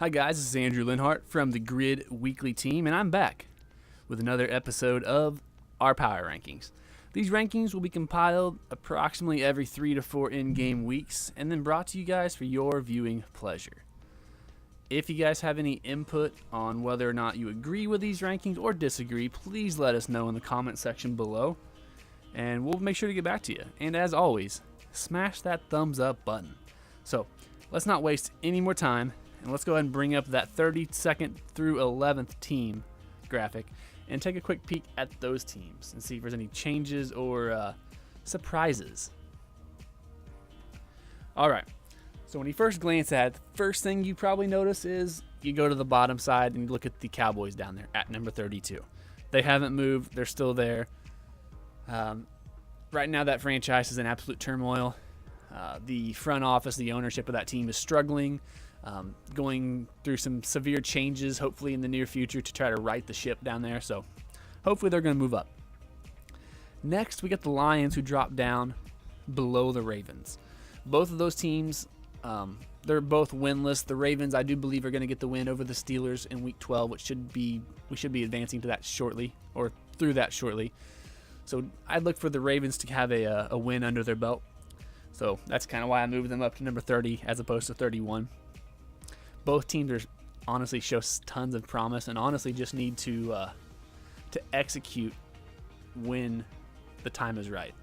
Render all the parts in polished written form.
Hi guys, this is Andrew Linhart from the Grid Weekly team, and I'm back with another episode of our Power Rankings. These rankings will be compiled approximately every 3 to 4 in-game weeks, and then brought to you guys for your viewing pleasure. If you guys have any input on whether or not you agree with these rankings or disagree, please let us know in the comment section below, and we'll make sure to get back to you. And as always, smash that thumbs up button. So, let's not waste any more time, and let's go ahead and bring up that 32nd through 11th team graphic and take a quick peek at those teams and see if there's any changes or surprises. All right, so when you first glance at it, the first thing you probably notice is you go to the bottom side and you look at the Cowboys down there at number 32. They haven't moved. They're still there. Right now, that franchise is in absolute turmoil. The front office, the ownership of that team is struggling. Going through some severe changes, hopefully in the near future, to try to right the ship down there. So hopefully they're going to move up. Next, we got the Lions, who dropped down below the Ravens. Both of those teams, they're both winless. The Ravens, I do believe, are going to get the win over the Steelers in Week 12, which we should be advancing to that shortly, or through that shortly. So I'd look for the Ravens to have a win under their belt. So that's kind of why I moved them up to number 30 as opposed to 31. Both teams honestly show tons of promise and honestly just need to execute when the time is right.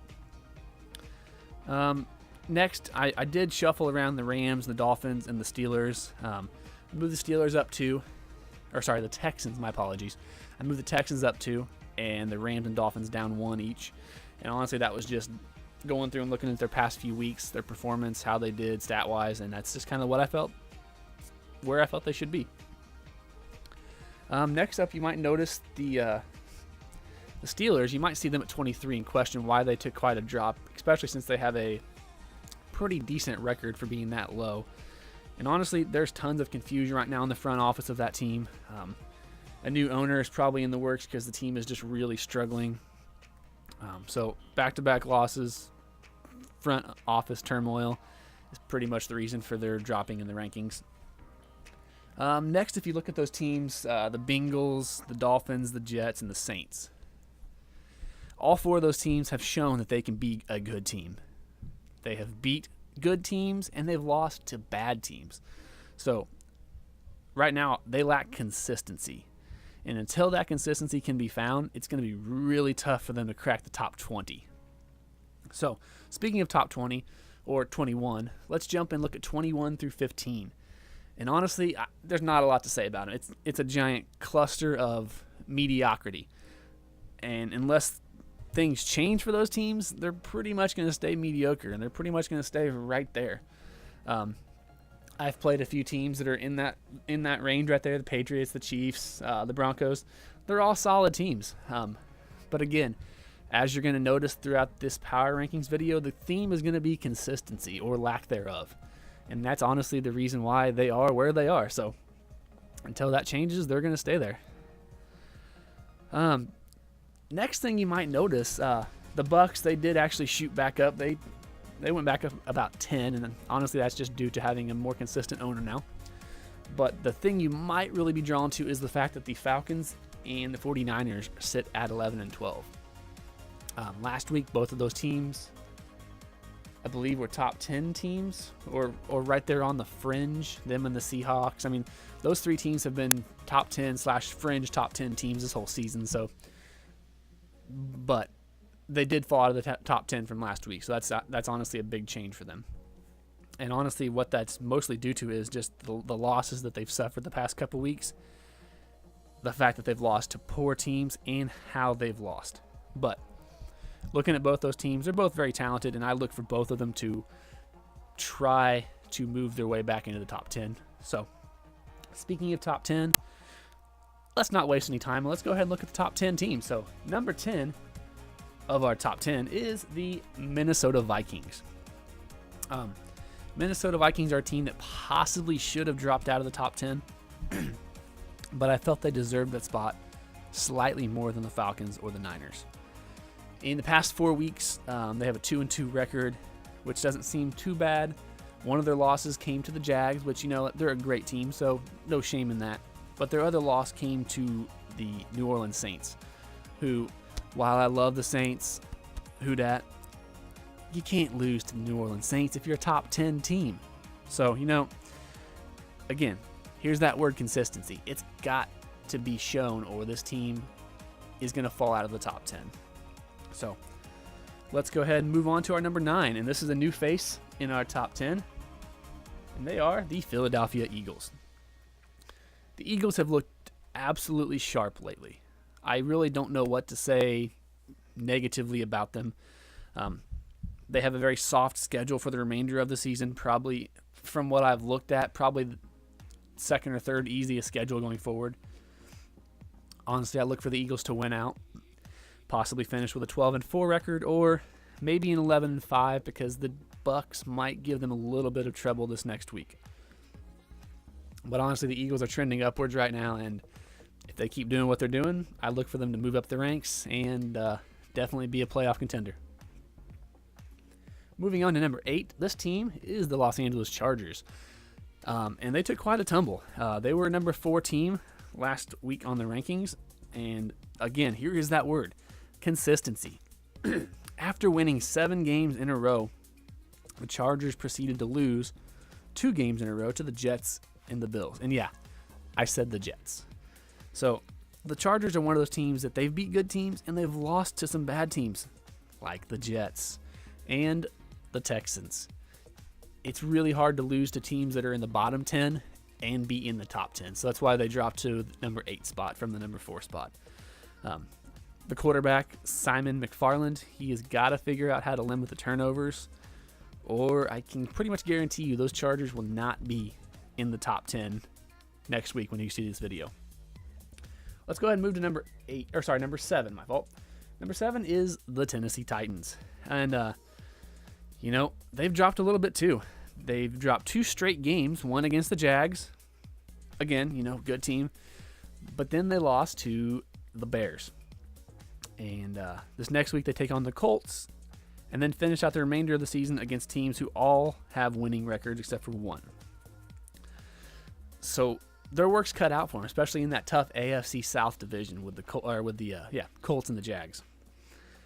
Next, I did shuffle around the Rams, the Dolphins, and the Steelers. Moved the Steelers up two, the Texans, my apologies. I moved the Texans up two, and the Rams and Dolphins down one each. And honestly, that was just going through and looking at their past few weeks, their performance, how they did stat-wise, and that's just kind of what I felt, where I felt they should be. Next up, you might notice the Steelers. You might see them at 23 and question why they took quite a drop, especially since they have a pretty decent record for being that low. And honestly, there's tons of confusion right now in the front office of that team. A new owner is probably in the works because the team is just really struggling. So back-to-back losses, front office turmoil is pretty much the reason for their dropping in the rankings. Next, if you look at those teams, the Bengals, the Dolphins, the Jets, and the Saints. All four of those teams have shown that they can be a good team. They have beat good teams, and they've lost to bad teams. So right now, they lack consistency. And until that consistency can be found, it's going to be really tough for them to crack the top 20. So speaking of top 20 or 21, let's jump and look at 21 through 15. And honestly, there's not a lot to say about it. It's a giant cluster of mediocrity. And unless things change for those teams, they're pretty much going to stay mediocre, and they're pretty much going to stay right there. I've played a few teams that are in that range right there, the Patriots, the Chiefs, the Broncos. They're all solid teams. But again, as you're going to notice throughout this Power Rankings video, the theme is going to be consistency or lack thereof. And that's honestly the reason why they are where they are. So until that changes, they're going to stay there. Next thing you might notice, the Bucs, they did actually shoot back up. They went back up about 10, and honestly, that's just due to having a more consistent owner now. But the thing you might really be drawn to is the fact that the Falcons and the 49ers sit at 11 and 12. Last week, both of those teams, I believe, were top 10 teams, or right there on the fringe, them and the Seahawks. I mean, those three teams have been top 10/fringe top 10 teams this whole season. So, but they did fall out of the top 10 from last week. So that's honestly a big change for them. And honestly, what that's mostly due to is just the losses that they've suffered the past couple weeks. The fact that they've lost to poor teams and how they've lost. But looking at both those teams, they're both very talented, and I look for both of them to try to move their way back into the top 10. So, speaking of top 10, let's not waste any time. Let's go ahead and look at the top 10 teams. So, number 10 of our top 10 is the Minnesota Vikings. Minnesota Vikings are a team that possibly should have dropped out of the top 10, but I felt they deserved that spot slightly more than the Falcons or the Niners. In the past 4 weeks, they have a 2-2 record, which doesn't seem too bad, One of their losses came to the Jags, which, they're a great team, so no shame in that. But their other loss came to the New Orleans Saints, who, while I love the Saints, you can't lose to the New Orleans Saints if you're a top 10 team. So, again, here's that word consistency. It's got to be shown, or this team is going to fall out of the top 10. So, let's go ahead and move on to our number 9. And this is a new face in our top 10. And they are the Philadelphia Eagles. The Eagles have looked absolutely sharp lately. I really don't know what to say negatively about them. They have a very soft schedule for the remainder of the season. Probably, from what I've looked at, probably the second or third easiest schedule going forward. Honestly, I look for the Eagles to win out, possibly finish with a 12-4 record, or maybe an 11-5, because the Bucs might give them a little bit of trouble this next week. But honestly, the Eagles are trending upwards right now, and if they keep doing what they're doing, I look for them to move up the ranks and definitely be a playoff contender. Moving on to number 8, this team is the Los Angeles Chargers. And they took quite a tumble. They were a number 4 team last week on the rankings. And again, here is that word, consistency. After winning 7 games in a row, the Chargers proceeded to lose 2 games in a row to the Jets and the Bills. And yeah, I said the Jets. So the Chargers are one of those teams that they've beat good teams and they've lost to some bad teams, like the Jets and the Texans. It's really hard to lose to teams that are in the bottom 10 and be in the top 10. So that's why they dropped to the number 8 spot from the number 4 spot. The quarterback, Simon McFarland, he has got to figure out how to limit the turnovers, or I can pretty much guarantee you those Chargers will not be in the top 10 next week when you see this video. Let's go ahead and move to number 7, my fault. Number 7 is the Tennessee Titans. And, they've dropped a little bit too. They've dropped 2 straight games, one against the Jags. Again, good team. But then they lost to the Bears. And this next week they take on the Colts and then finish out the remainder of the season against teams who all have winning records except for one. So their work's cut out for them, especially in that tough AFC South division with the Colts and the Jags.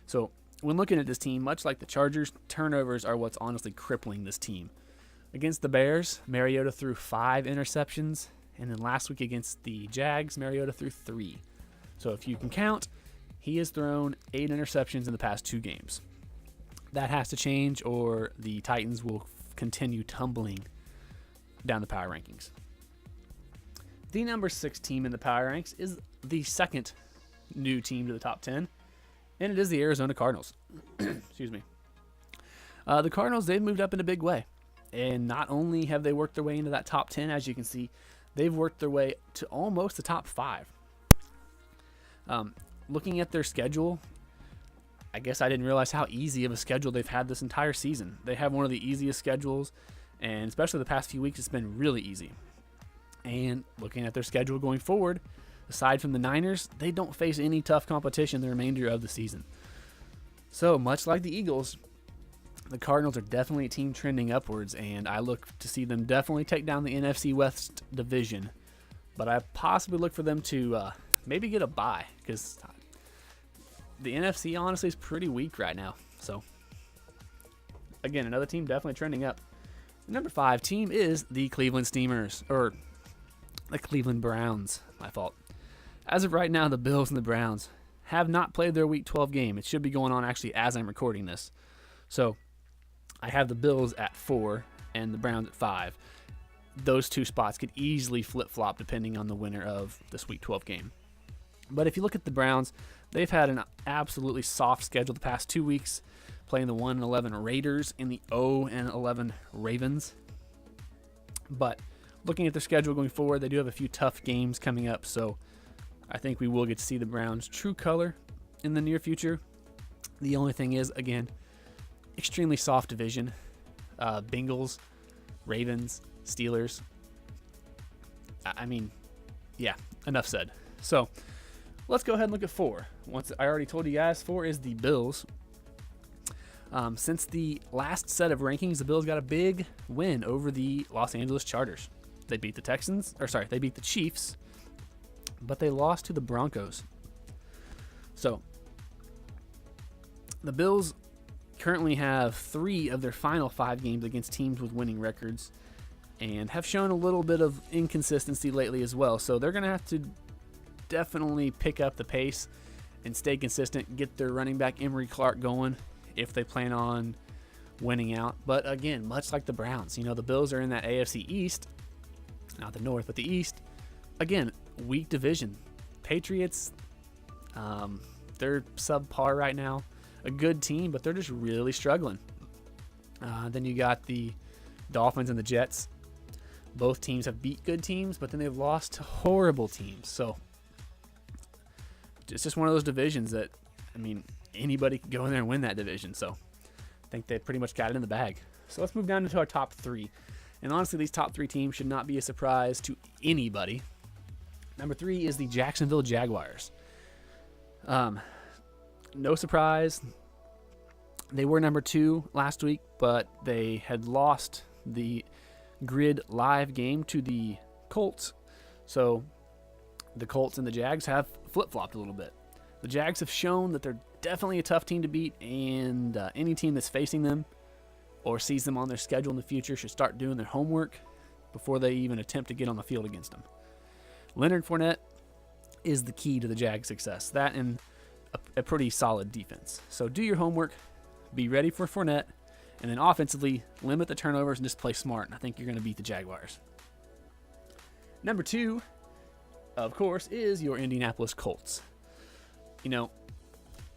So when looking at this team, much like the Chargers, turnovers are what's honestly crippling this team. Against the Bears, Mariota threw 5 interceptions, and then last week against the Jags, Mariota threw 3. So if you can count, he has thrown 8 interceptions in the past 2 games. That has to change, or the Titans will continue tumbling down the power rankings. The number 6 team in the power ranks is the second new team to the top 10, and it is the Arizona Cardinals. Excuse me. The Cardinals, they've moved up in a big way, and not only have they worked their way into that top 10, as you can see, they've worked their way to almost the top 5. Looking at their schedule, I guess I didn't realize how easy of a schedule they've had this entire season. They have one of the easiest schedules, and especially the past few weeks, it's been really easy. And looking at their schedule going forward, aside from the Niners, they don't face any tough competition the remainder of the season. So, much like the Eagles, the Cardinals are definitely a team trending upwards, and I look to see them definitely take down the NFC West division. But I possibly look for them to maybe get a bye, because the NFC honestly is pretty weak right now. So, again, another team definitely trending up. The number 5 team is the Cleveland Steamers, or the Cleveland Browns, my fault. As of right now, the Bills and the Browns have not played their Week 12 game. It should be going on actually as I'm recording this. So I have the Bills at 4 and the Browns at 5. Those 2 spots could easily flip-flop depending on the winner of this Week 12 game. But if you look at the Browns, they've had an absolutely soft schedule the past 2 weeks, playing the 1-11 Raiders and the 0-11 Ravens. But looking at their schedule going forward, they do have a few tough games coming up, so I think we will get to see the Browns' true color in the near future. The only thing is, again, extremely soft division. Bengals, Ravens, Steelers. I mean, yeah, enough said. So let's go ahead and look at 4. Once I already told you guys, 4 is the Bills. Since the last set of rankings, the Bills got a big win over the Los Angeles Chargers. They beat they beat the Chiefs, but they lost to the Broncos. So, the Bills currently have 3 of their final 5 games against teams with winning records and have shown a little bit of inconsistency lately as well. So, they're going to have to definitely pick up the pace and stay consistent, get their running back Emory Clark going if they plan on winning out. But again, much like the Browns, the Bills are in that AFC East, not the North, but the East. Again, weak division. Patriots, they're subpar right now. A good team, but they're just really struggling. Then you got the Dolphins and the Jets. Both teams have beat good teams, but then they've lost to horrible teams. So it's just one of those divisions that, anybody could go in there and win that division. So I think they pretty much got it in the bag. So let's move down into our top 3. And honestly, these top 3 teams should not be a surprise to anybody. Number 3 is the Jacksonville Jaguars. No surprise. They were number 2 last week, but they had lost the Grid Live game to the Colts. So the Colts and the Jags have flip-flopped a little bit. The Jags have shown that they're definitely a tough team to beat, and any team that's facing them or sees them on their schedule in the future should start doing their homework before they even attempt to get on the field against them. Leonard Fournette is the key to the Jags' success. That and a pretty solid defense. So do your homework, be ready for Fournette, and then offensively, limit the turnovers and just play smart. And I think you're going to beat the Jaguars. Number 2, of course, is your Indianapolis Colts.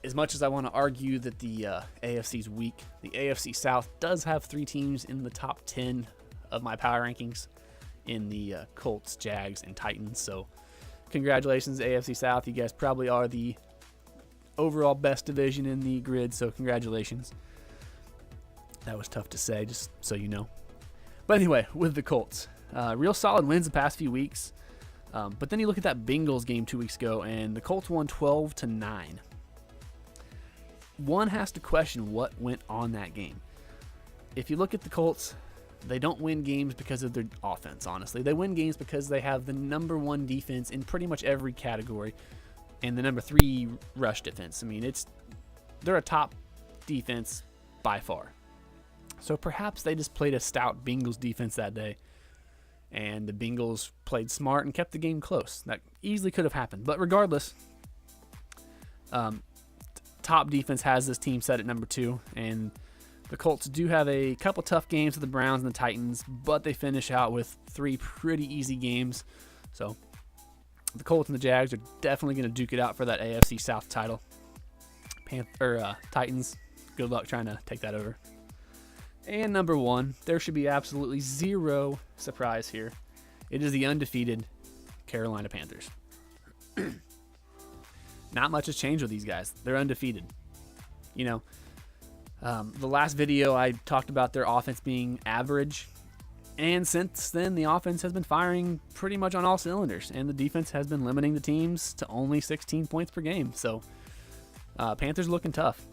As much as I want to argue that the AFC's weak, the AFC South does have 3 teams in the top 10 of my power rankings in the Colts, Jags, and Titans. So congratulations, AFC South. You guys probably are the overall best division in the grid, so congratulations. That was tough to say, just so you know. But anyway, with the Colts, real solid wins the past few weeks. But then you look at that Bengals game 2 weeks ago, and the Colts won 12-9. One has to question what went on that game. If you look at the Colts, they don't win games because of their offense, honestly. They win games because they have the number 1 defense in pretty much every category and the number 3 rush defense. They're a top defense by far. So perhaps they just played a stout Bengals defense that day, and the Bengals played smart and kept the game close. That easily could have happened. But regardless, top defense has this team set at number 2, and the Colts do have a couple tough games with the Browns and the Titans, but they finish out with 3 pretty easy games. So the Colts and the Jags are definitely going to duke it out for that AFC South title. Titans, good luck trying to take that over. And number 1, there should be absolutely zero surprise here. It is the undefeated Carolina Panthers. Not much has changed with these guys. They're undefeated. The last video I talked about their offense being average. And since then, the offense has been firing pretty much on all cylinders. And the defense has been limiting the teams to only 16 points per game. So, Panthers looking tough.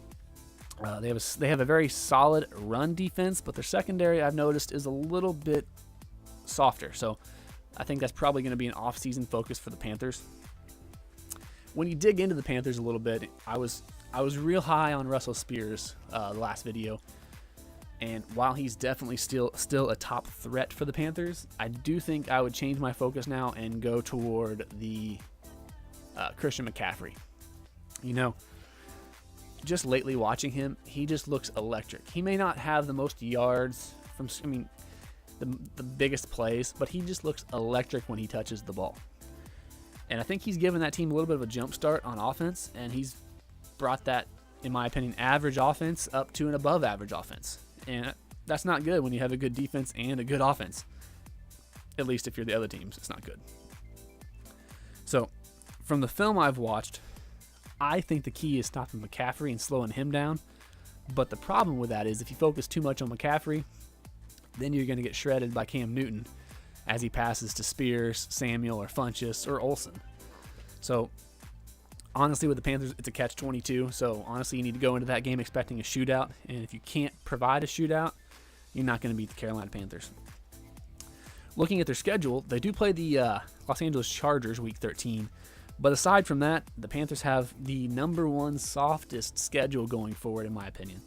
They have a very solid run defense, but their secondary, I've noticed, is a little bit softer. So, I think that's probably going to be an off-season focus for the Panthers. When you dig into the Panthers a little bit, I was real high on Russell Spears the last video. And while he's definitely still a top threat for the Panthers, I do think I would change my focus now and go toward the Christian McCaffrey. Just lately watching him, he just looks electric. He may not have the most yards from, the biggest plays, but he just looks electric when he touches the ball. And I think he's given that team a little bit of a jump start on offense, and he's brought that, in my opinion, average offense up to an above average offense. And that's not good when you have a good defense and a good offense. At least if you're the other teams, it's not good. So, from the film I've watched, I think the key is stopping McCaffrey and slowing him down. But the problem with that is if you focus too much on McCaffrey, then you're going to get shredded by Cam Newton as he passes to Spears, Samuel, or Funchess, or Olsen. So, Honestly, with the Panthers, it's a catch-22. So honestly, you need to go into that game expecting a shootout. And if you can't provide a shootout, you're not going to beat the Carolina Panthers. Looking at their schedule, they do play the Los Angeles Chargers week 13. But aside from that, the Panthers have the number one softest schedule going forward, in my opinion.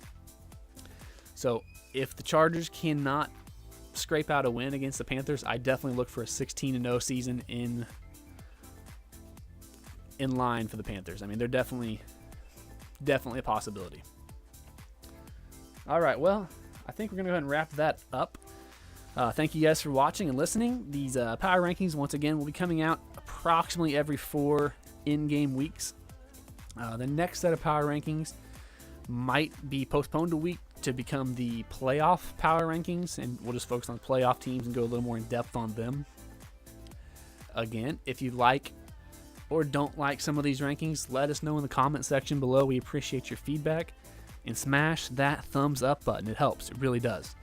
So if the Chargers cannot scrape out a win against the Panthers, I definitely look for a 16-0 season in line for the Panthers. I mean, they're definitely a possibility. All right, well, I think we're going to go ahead and wrap that up. Thank you guys for watching and listening. These power rankings, once again, will be coming out approximately every 4 in-game weeks. The next set of power rankings might be postponed a week to become the playoff power rankings, and we'll just focus on playoff teams and go a little more in depth on them. Again, if you like or don't like some of these rankings, let us know in the comment section below. We appreciate your feedback, and smash that thumbs up button. It helps. It really does.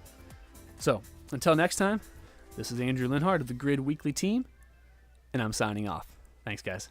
So, until next time, this is Andrew Linhart of the Grid Weekly team, and I'm signing off. Thanks, guys.